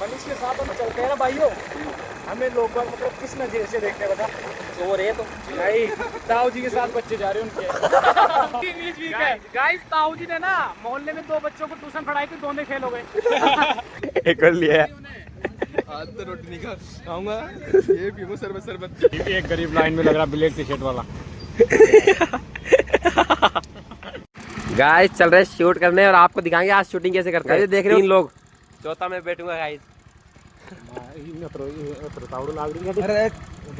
मनीष के साथ हम चलते हैं ना भाइयों, हमें लोग मतलब किस नजर से देखते हैं बता। चोर है तो नहीं, ताऊ जी के साथ बच्चे जा रहे हैं उनके। इंग्लिश वीक है गाइस। ताऊ जी ने ना मोहल्ले में 2 बच्चों को ट्यूशन पढ़ाई थी, दोनों फेल हो गए। एक कर लिया आज तो रोटी नहीं खाऊंगा, ये पीऊंगा शरबत शरबत। एक गरीब लाइन में लग रहा ब्लैक टी शर्ट वाला। गाइस चल रहे शूट करने और आपको दिखाएंगे आज शूटिंग कैसे करते हैं। देख रहे हो 3 लोग, चौथा मैं बैठूंगा गाइस।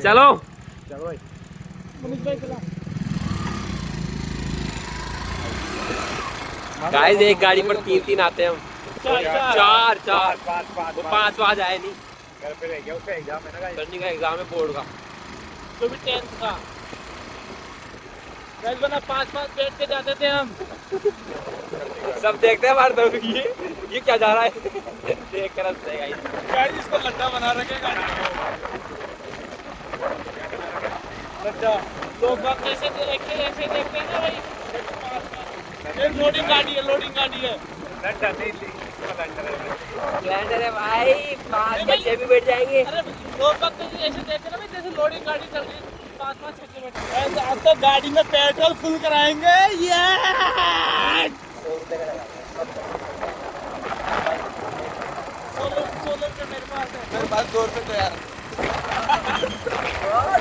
चलो चलो भाई, मनीष भाई चला। गाइस एक गाड़ी पर 3 आते हैं हम। 4 वो 5 आज आए नहीं। घर पे रह गया, उसका एग्जाम है ना गाइस। करने का एग्जाम है बोर्ड का, तो भी 10th का गाइस बना 5 बैठ के जाते थे हम। सब देखते हैं हमारे तरफ। ये क्या जा रहा है देख कर हंसते हैं गाइस इसको लड्डा बना रखेगा। लड्डा लोग बात कैसे देखते हैं ना भाई। ये लोडिंग गाड़ी है, लोडिंग गाड़ी है। लड्डा नहीं, स्प्लेंडर है भाई, 5 बच्चे भी बैठ जाएंगे। अरे लोग बात तो ऐसे देखते ना भाई, जैसे लोडिंग गाड़ी चल रही है, 5 6 बैठ। अब तो गाड़ी में पेट्रोल फुल कराएंगे। ये 16 रुपये मेरे पास है। मेरे पास 2 रुपए तो यार।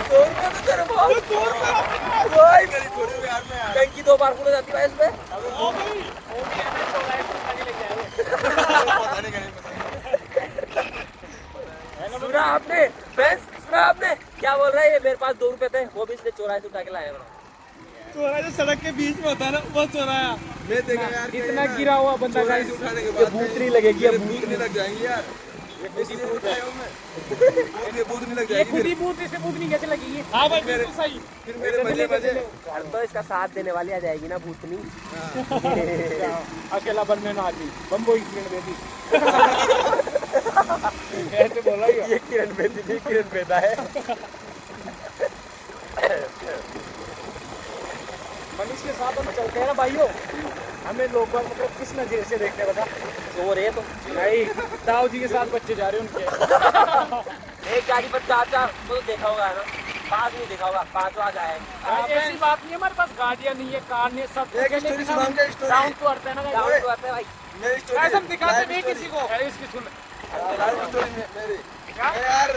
2 रुपये तो तेरे पास। 2 रुपये टंकी 2 बार खुल जाती है इसमें। सुना आपने फ्रेंड्स, सुना आपने क्या बोल रहा है? ये मेरे पास 2 रुपए थे, वो भी इसने चौराहे से उठा के लाया। चोरा जो सड़क के बीच में होता है ना, वो चोराया। मैं देखा यार इतना गिरा हुआ बंदा गाइस, उठाने के ये बाद भूत नहीं लगेगी। अब भूत नहीं लग जाएंगी यार। ये खुद ही भूत है, ये भूत नहीं लग ये जाएगी। खुद ही भूत, इसे भूत नहीं कैसे लगेगी? हाँ भाई बिल्कुल सही। फिर मेरे मजे मजे। घर तो इसका साथ देने वाली आ जाएगी ना भूतनी। अकेला बनने ना आती बम्बो की किरण बेदी। ऐसे बोला ये किरण बेदी नहीं, किरण बेदा है। मनीष के साथ हम चलते हैं ना भाइयों, हमें लोग मतलब किस नजर से देखते हैं बता। चोर है तो नहीं, ताऊ जी के साथ बच्चे जा रहे हैं उनके। एक गाड़ी पर 4 वो तो देखा होगा ना, 5 नहीं देखा होगा, 5 आज आए। ऐसी बात नहीं है, हमारे पास गाड़ियाँ नहीं है, कार नहीं है, सब एक स्टोरी सुनाऊंगा, स्टोरी। डाउन टू अर्थ है ना डाउन टू अर्थ है भाई। मेरी स्टोरी ऐसा हम दिखाते नहीं किसी को। इसकी सुन लाइव स्टोरी मेरी यार।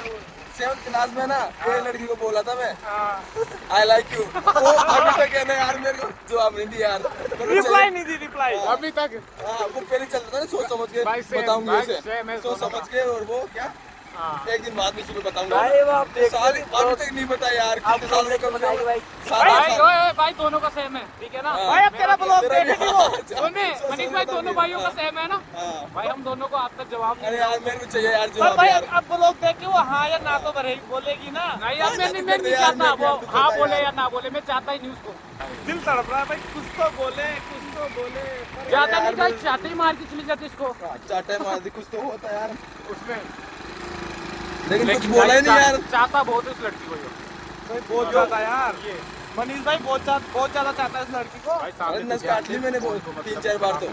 7th क्लास में ना एक लड़की को बोला था मैं, आई लाइक यू। वो अभी तक है ना यार, मेरे को जवाब नहीं दिया यार। रिप्लाई नहीं दी, रिप्लाई अभी तक। हाँ, वो पहले चलता था ना, सोच समझ के भाई सेम, बताऊंगा भाई उसे, सेम है, सोच समझ के। और वो क्या एक दिन बाद में सुबह बताऊंगा। भाई वो आप देखते साल नहीं, अभी तक नहीं पता यार, आप कितने साल से कम से बताइए भाई। साल भाई भाई दोनों का सेम है, ठीक है ना हाँ। भाई। अब तेरा ब्लॉग तेरा देख भी- वो सुने मनीष भाई, दोनों भाइयों का सेम है ना हाँ। भाई। हम दोनों को आज तक जवाब अरे यार मेरे को चाहिए यार पर जवाब भाई यार। अब ब्लॉग देख के वो हाँ या ना तो बोलेगी ना। नहीं अब मैं नहीं चाहता वो हाँ बोले या ना बोले, मैं चाहता ही नहीं उसको। दिल तड़प रहा है भाई, कुछ तो बोले, कुछ तो बोले। ज्यादा नहीं भाई, चाहते ही मार के चली जाती इसको चाटे मार दी, कुछ तो होता यार उसमें। लेकिन कुछ बोला ही नहीं यार। चाहता बहुत है उस लड़की को, बहुत ज्यादा यार। ये मनीष भाई बहुत ज्यादा चाहता है इस लड़की को। अरे नस काट ली मैंने 3-4 बार तो।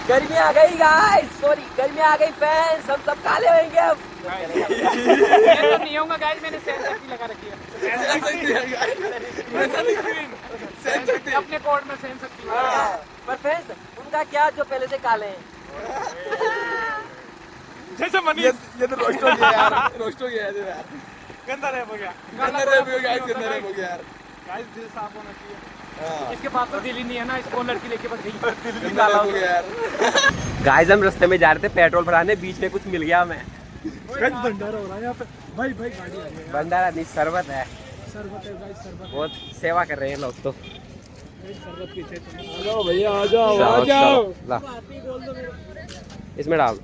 गर्मी आ गई गाइस, सॉरी गर्मी आ गई फैंस, हम सब काले होंगे अब। ये तो नहीं होगा गाइस, मैंने सेंस शक्ति लगा रखी है। अपने कोड में सेंस शक्ति। पर फैंस उनका क्या जो पहले से काले हैं। जैसे मनीष ये तो रोस्ट हो गया यार, रोस्ट हो गया यार। गंदा रैप हो गया, गंदा रैप हो गया, गंदा रैप हो गया यार। गाइस दिल साफ होना चाहिए। हाँ, इसके पास तो दिल ही नहीं है ना, इसको लड़की लेके बस गई। गंदा रैप हो गया यार। गाइस हम रास्ते में जा रहे थे पेट्रोल भराने, बीच में कुछ मिल गया हमें। भंडारा हो रहा है यहाँ पे भाई। भाई गाड़ी आ गई, भंडारा नहीं शरबत है, शरबत है गाइस, शरबत। बहुत सेवा कर रहे हैं लोग तो। शरबत पीते आ जाओ भैया, आ जाओ आ चलो, जाओ। चलो, ला। इसमें डाल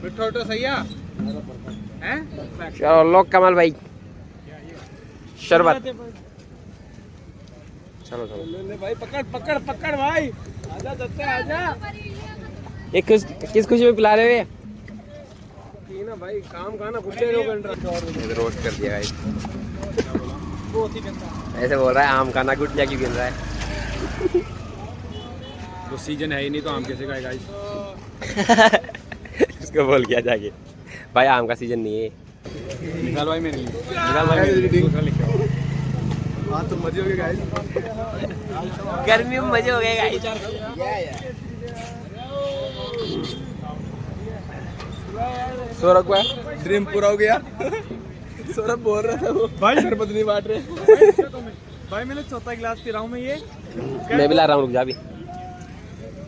मिठो सही है हैं? चलो लो कमल भाई शरबत। चलो चलो ले भाई, पकड़ पकड़ पकड़ भाई, आजा दत्ता आजा। ये किस खुशी में पिला रहे हो? ना भाई काम का ना बुढ़े लोग रोस्ट कर दिया गाइस। बहुत ही गंदा। ऐसे बोल रहा है आम खाना गुटिया क्यों गिन रहा है। तो सीजन है ही नहीं तो आम कैसे खाएगा? इसको बोल किया जाके भाई आम का सीजन नहीं है। निकाल भाई मेरे लिए, निकाल भाई मेरे लिए, दूसरा लेके आओ। हाँ तो मजे हो गए गाइस, गर्मी में मजे हो गए गाइस। सौरभ का ड्रीम पूरा हो गया। सौरभ बोल रहा था वो भाई शरबत नहीं बांट रहे। भाई मैंने चौथा गिलास पी रहा हूँ मैं ये। मैं भी ला रहा हूँ, रुक जा अभी।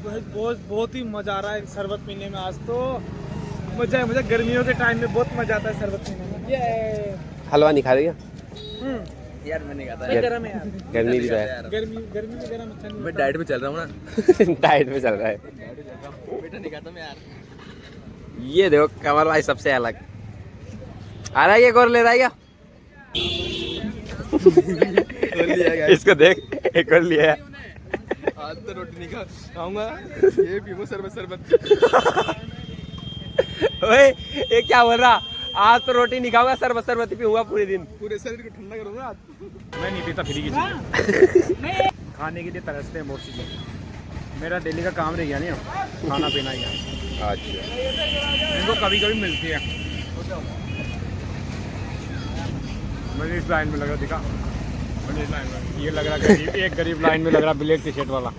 बहुत ही मजा आ रहा है शरबत पीने में। आज तो मजा है, मुझे गर्मियों के टाइम में बहुत मजा आता है शरबत पीने में। ये हलवा नहीं खा रही है? यार मैं नहीं खाता गरम है यार, गर्मी भी तो है। गर्मी में गरम अच्छा नहीं। मैं डाइट में चल रहा हूँ ना। डाइट में चल रहा है। बेटा नहीं खाता मैं यार। ये देखो कमल भाई सबसे अलग आ रहा है। ये गोर ले रहा है क्या? इसको देख, एक और लिया है। आज तो रोटी नहीं खाऊंगा, ये पीऊंगा शरबत। ओए ये क्या बोल रहा? आज तो रोटी नहीं खाऊंगा, शरबत ही पीऊंगा पूरे दिन। पूरे शरीर को ठंडा करूंगा आज। मैं नहीं पीता फ्री की चीज़। खाने के लिए तरसते हैं बहुत चीज़ें। मेरा डेली का काम रह गया नहीं, खाना पीना ही है। अच्छा इनको कभी कभी मिलती है। मुझे इस लाइन में लगा दिखा, मुझे इस लाइन में ये लग रहा गरीब, एक गरीब लाइन में लग रहा ब्लैक टी शर्ट वाला।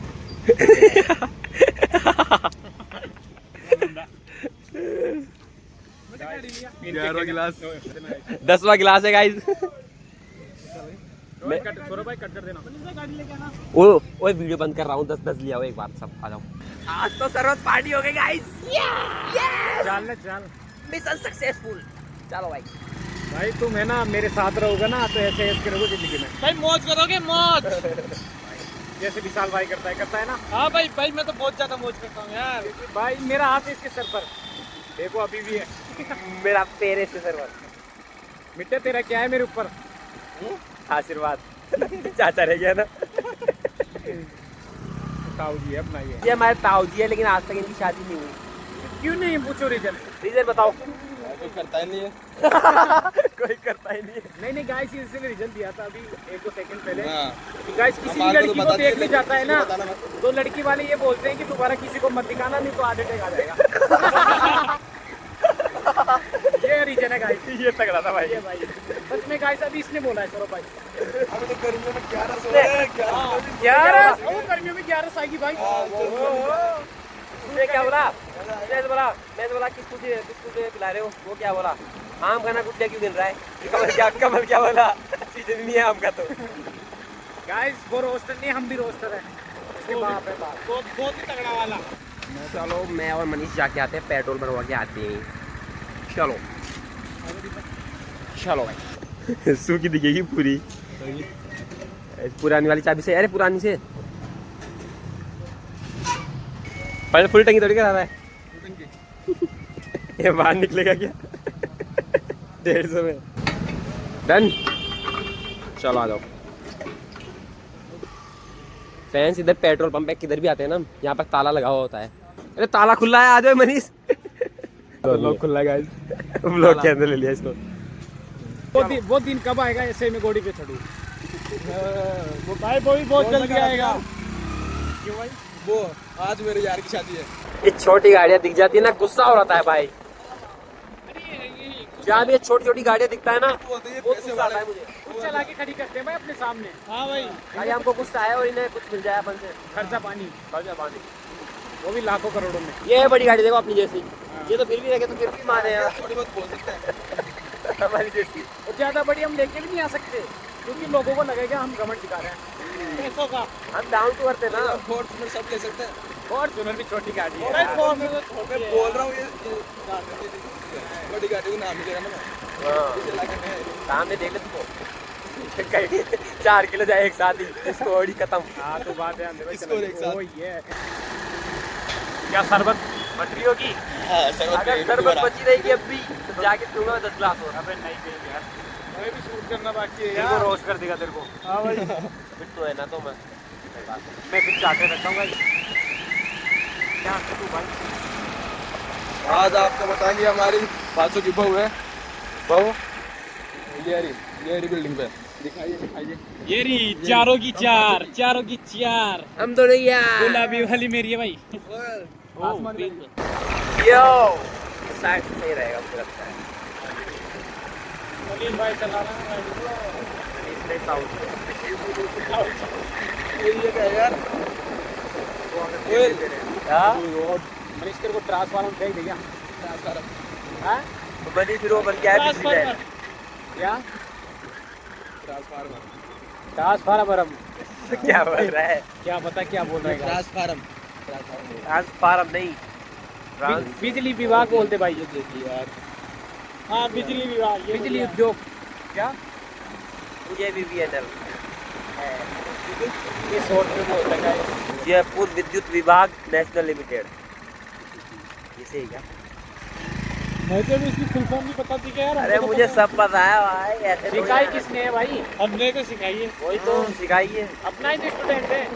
11वां गिलास, 10वां गिलास है गाइस। भाई कट कर देना। ओ वीडियो बंद कर रहा हूँ। 10 लिया हो एक बार, सब आ जाओ। आज तो शरबत पार्टी हो गई गाइस। चल मिशन सक्सेसफुल। चलो भाई, भाई तुम है ना मेरे साथ रहोगे ना तो ऐसे ऐसे करोगे जिंदगी में। भाई मौज करोगे, मौज। जैसे विशाल भाई करता है ना। हाँ भाई मैं तो बहुत ज्यादा मौज करता हूँ यार। भाई मेरा हाथ है इसके सर पर, देखो अभी भी है। मेरा पेरे से शरबत। मिट्टे तेरा क्या है मेरे ऊपर? आशीर्वाद। चाचा रह गया ना। ताऊ जी है अपना ये हमारे ताऊ जी है, लेकिन आज तक इनकी शादी नहीं हुई। क्यों नहीं? पूछो रीजन बताओ। कोई करता ही नहीं है। कोई करता ही नहीं है। नहीं गाइस, इसने रीजन दिया था अभी 1-2 सेकंड पहले। हाँ। गाइस किसी भी लड़की को देखने जाता है ना तो लड़की वाले ये बोलते हैं कि दोबारा किसी को मत दिखाना, नहीं तो हार्ट अटैक आ जाएगा। ये रीजन है गाइस। ये तगड़ा था भाई। ये भाई सच में गाइस, अभी इसने बोला है सौरभ भाई। अभी तो गर्मियों में 11 सो रहे हैं। 11 गर्मियों में 11 आएगी भाई। उसने क्या बोला? मैं बोला किसको पिला रहे हो? वो क्या बोला? आम खाना गुड्डा क्यों गिन रहा है? कमल क्या बोला? सीजन नहीं है आम का। तो गाइस वो रोस्टर नहीं, हम भी रोस्टर हैं। इसके बाप है बाप, बहुत ही तगड़ा वाला। चलो मैं और मनीष जाके आते हैं, पेट्रोल भरवा के आते हैं। चलो भाई। सूखी दिखेगी पूरी, पुरानी वाली चाबी से। अरे पुरानी से पहले फुल टंकी थोड़ी करा रहा है। ये बाहर निकलेगा क्या? 150 में डन। चलो आ जाओ। फैंस इधर पेट्रोल पंप पे किधर भी आते हैं ना, यहाँ पर ताला लगा हुआ होता है। अरे ताला खुला है, आ जाओ मनीष। लोग खुला है गाइस। ब्लॉक के अंदर ले लिया इसको। वो दिन कब आएगा ऐसे में गोड़ी पे चढ़ू? वो भाई वो भी बहुत जल्दी आएगा। क्यों भाई? वो आज मेरे यार की शादी है। ये छोटी गाड़ियाँ दिख जाती है ना, गुस्सा हो रहा है भाई। जहाँ भी ये छोटी छोटी गाड़ियाँ दिखता है ना, बहुत गुस्सा आता है मुझे। कुछ चला के खड़ी करते हैं भाई अपने सामने। हाँ भाई, भाई हमको गुस्सा है और इन्हें कुछ मिल जाए अपन से। खर्चा पानी, वो भी लाखों करोड़ों में। ये है बड़ी गाड़ी, देखो अपनी जैसी। ये तो फिर भी रखे तो फिर भी माने यार। थोड़ी बहुत बोल सकते हैं हमारी जैसी। और ज्यादा बड़ी हम लेके भी नहीं आ सकते क्योंकि लोगों को लगेगा हम घमंड दिखा रहे हैं पैसों का। हम डाउन टू अर्थ है ना। फॉर्च्यूनर सब ले सकते हैं। फॉर्च्यूनर भी छोटी गाड़ी है। मैं बोल रहा हूँ ये बड़ी गाड़ी को नाम मिलेगा ना। सामने देख ले तुमको 4 किलो जाए एक साथ ही, इसको ऑडी खत्म। हाँ तो बात है अंदर इसको एक साथ। ये क्या शरबत बच रही होगी? अगर शरबत बची रहेगी अब भी तो जाके पीऊंगा 10 ग्लास और। अबे नहीं पिएंगे यार, हमें भी शूट करना बाकी है तेरे को यार। रोस्ट कर देगा तेरे को। हाँ भाई फिर तो है ना, तो मैं कुछ चाहते रखता हूँ भाई। क्या तू भाई? आज आपको बताएंगे हमारी 500 की बहू है। बहू ये रही बिल्डिंग पे। दिखाइए दिखाइए। ये रही चारों की चार, चारों की चार। हम दोनों यार। गुलाबी वाली मेरी है भाई। आसमानी यो साइड सही रहेगा मुझे लगता है। सलीम भाई चला रहा है इसमें साउंड ये क्या है यार? मनीष तेरे को ट्रांसफार्मर फेंक दिया। हाँ? बनी फिर वो बन गया है बिजली ट्रांसफार्मर मैन। क्या? ट्रांसफार्मर। ट्रांसफार्मर क्या बोल रहा है? क्या पता क्या बोल रहा है। ट्रांसफार्म नहीं बिजली विभाग बोलते भाई। देखिए यार, हाँ बिजली विभाग, बिजली उद्योग। क्या JVBNL ये शॉर्ट में बोलते हैं? जयपुर विद्युत विभाग नेशनल लिमिटेड। इसे ही क्या? मुझे भी इसकी फुल फॉर्म नहीं पता थी क्या यार। अरे मुझे सब पता है भाई, ऐसे थोड़ी सिखाई ना। किसने है भाई? हमने तो सिखाई है। वही तो सिखाइए। अपना ही स्टूडेंट है।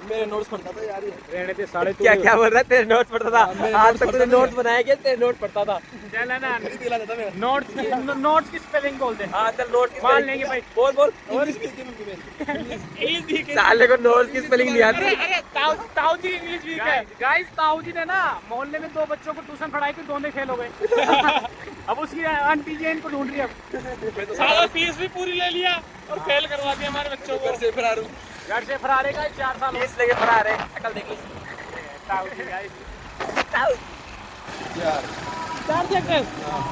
मेरे नोट्स पढ़ता था यार ये। रहने दे साढ़े क्या क्या बोल रहा है? तेरे नोट्स पढ़ता था? मेरे आज notes तक तूने पढ़ता था। नोट्स बनाया क्या? तेरे नोट्स पढ़ता था? चल ना नहीं दिलाता था मैं। नोट्स की स्पेलिंग बोल दे। हाँ चल नोट्स की मान spelling- लेंगे भाई। बोल बोल। इंग्लिश वीक है मैं। साले को नोट्स की स्पेलिंग नहीं आती। अरे ताऊ जी इंग्लिश वीक है। गाइस ताऊ जी ने ना मोहल्ले में 2 बच्चों को ट्यूशन पढ़ाई थी, दोनों फेल हो गए। अब उसकी आंटी जी इनको ढूंढ रही है। अब साला फीस भी पूरी ले लिया और फेल करवा दिया हमारे बच्चों को। घर से फरार हूँ। घर से फरारे का 4 साल हो फीस लेके फरार है। अकल देखी। ताऊ जी गाइस। यार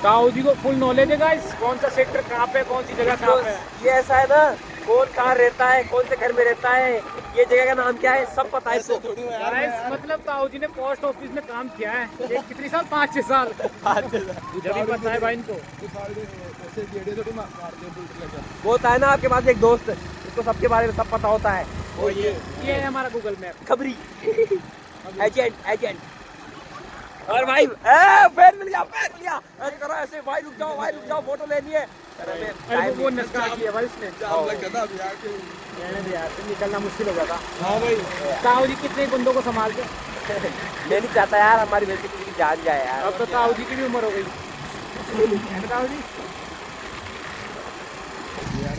ताऊ जी को फुल नॉलेज है गाइस, कौन सा सेक्टर कहाँ पे, कौन सी जगह कहाँ पे है। ये ऐसा है ना, कौन कहाँ रहता है, कौन से घर में रहता है, ये जगह का नाम क्या है, सब पता है ऐसे इसको। थोड़ी हूँ यार मैं गाइस यार। मतलब ताऊ जी ने पोस्ट ऑफिस में काम किया है। ये कितनी साल? 5-6 साल। जब भी पता है भाई इनको। ऐसे गेड़े थोड़ी मारते हैं बुलट लेकर। वो होता है ना आपके पास एक दोस्त, जिसको सबके बारे में सब पता होता है। वो ये है हमारा गूगल मैप। खबरी एजेंट एजेंट। और भाई पैर मिल गया, पैर मिल गया। ऐसे करो, ऐसे भाई रुक जाओ फोटो लेनी है। अरे वो नस्का किया भाई इसने। जाम लग गया था अभी यार के। रहने दे यार, निकलना मुश्किल हो जाता। हाँ भाई। ताऊ जी कितने बंदों को संभाल के। मैं नहीं चाहता यार हमारी वजह से किसी की जान जाए यार। अब तो ताऊ जी की भी उम्र हो गई है ना ताऊ जी।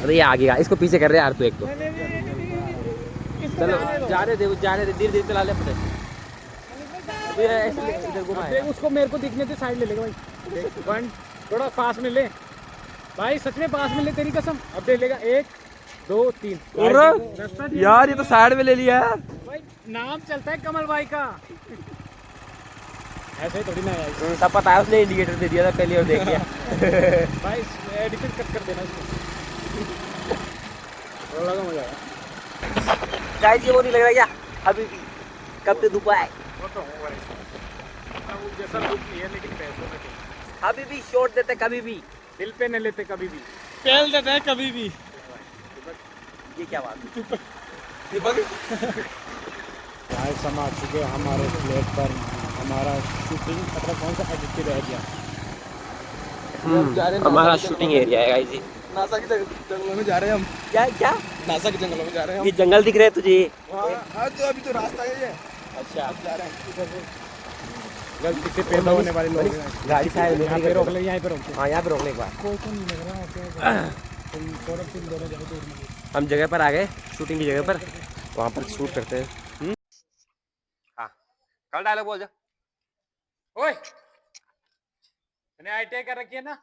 अरे ये आगे इसको पीछे कर रहे यार तू एक तो। चलो जाने दे धीरे धीरे चला ले अपने। इधर घुमा देख उसको मेरे को दिखने से साइड ले लेगा भाई। देख वन थोड़ा पास में ले भाई, सच में पास में ले, तेरी कसम। अब दे लेगा 1 2 3। यार ये तो साइड में ले लिया यार। भाई नाम चलता है कमल भाई का। ऐसे थोड़ी ना है सब पता है, उसने इंडिकेटर दे दिया था पहले और देख लिया। भाई। एडिशन कट कर देना इसको। थोड़ा लगा मजा आया। गाइस ये वो नहीं लग रहा क्या अभी भी? कब तो दुबई वो तो होगा वो जैसा लुक नहीं है, लेकिन पैसों में तो। अभी भी शॉट देते कभी भी। दिल पे न लेते कभी भी, पेल देते हैं कभी भी। ये क्या बात है? भाई समा चुके हमारे प्लेट पर। हमारा शूटिंग मतलब कौन सा एडिटेड रह गया। जा रहे हैं हमारा नासा के शूटिंग जंगलों एरिया है गाइस ये। में। नासा के जंगलों में जा रहे हैं हम। क्या क्या? नासा के जंगलों में जा रहे हैं ये जंगल दिख रहे हैं तुझे? हाँ तो अभी तो रास्ता है ये। अच्छा अब जा रहे हैं। गलती से पैदा होने वाले लोग हैं। गाड़ी साइड में यहाँ पे रोक ले, यहाँ पे रोक। हाँ यहाँ पे रोक ले एक बार। कोई तो नहीं लग रहा है। तुम सौरभ तुम दोनों जाओ दूर में। हम जगह पर आ गए, शूटिंग की जगह पर, वहाँ पर शूट करते हैं। हाँ कल डायलॉग बोल जा। ओए मैंने ITI कर रखी है ना,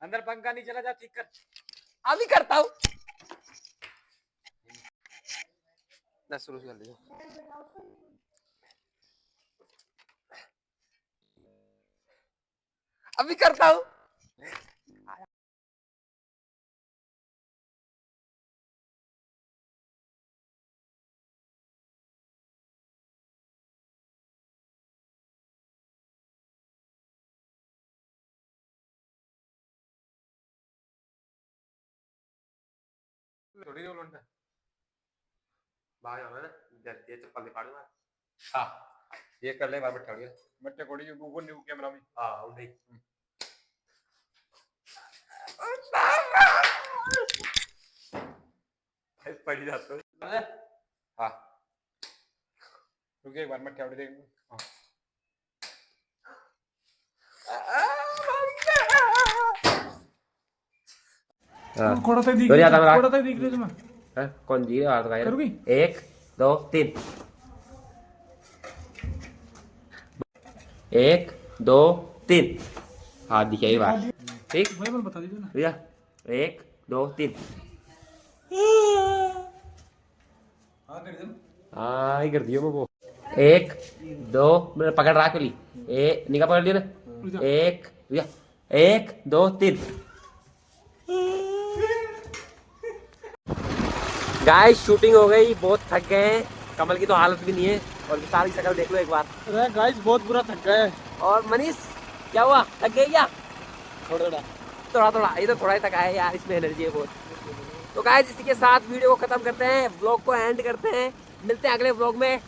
अंदर पंखा नहीं चला, जा ठीक कर। अभी करता हूँ ना, शुरू कर दीजिए। अभी करता हूँ। थोड़ी देर लौंडा बाहर जाना है ना, ये चप्पल दिखा दूंगा। हाँ ये कर ले बार बैठा गया। बट्टे कोड़ी गूगल न्यू कैमरा में। हाँ उन्हें पड़ी जाता है। हाँ रुकिए एक बार, मैं क्या देख। हाँ हाँ थोड़ा सा दिख तो याद आ थोड़ा सा दिख रही तुम्हें। हाँ, कौन जी रहा है करूँगी? 1 2 3 1 2 3 हाथ दिखाई बार ठीक वही बोल बता दीजिए ना। भैया 1 2 3 हाँ ही कर दियो मैं वो 1 2 मैंने पकड़ रहा ली निगाह पकड़ लिया ना 1 भैया 1 2 3 गाइस शूटिंग हो गई बहुत थक गए हैं कमल की तो हालत भी नहीं है और विशाल की शक्ल देख लो एक बार अरे गाइस बहुत बुरा थक गए। और मनीष क्या हुआ थक गए क्या थोड़ा थोड़ा ये तो थोड़ा ही थका है यार इसमें एनर्जी है बहुत तो गाइस इसी के साथ वीडियो को खत्म करते हैं व्लॉग को एंड करते हैं मिलते हैं अगले व्लॉग में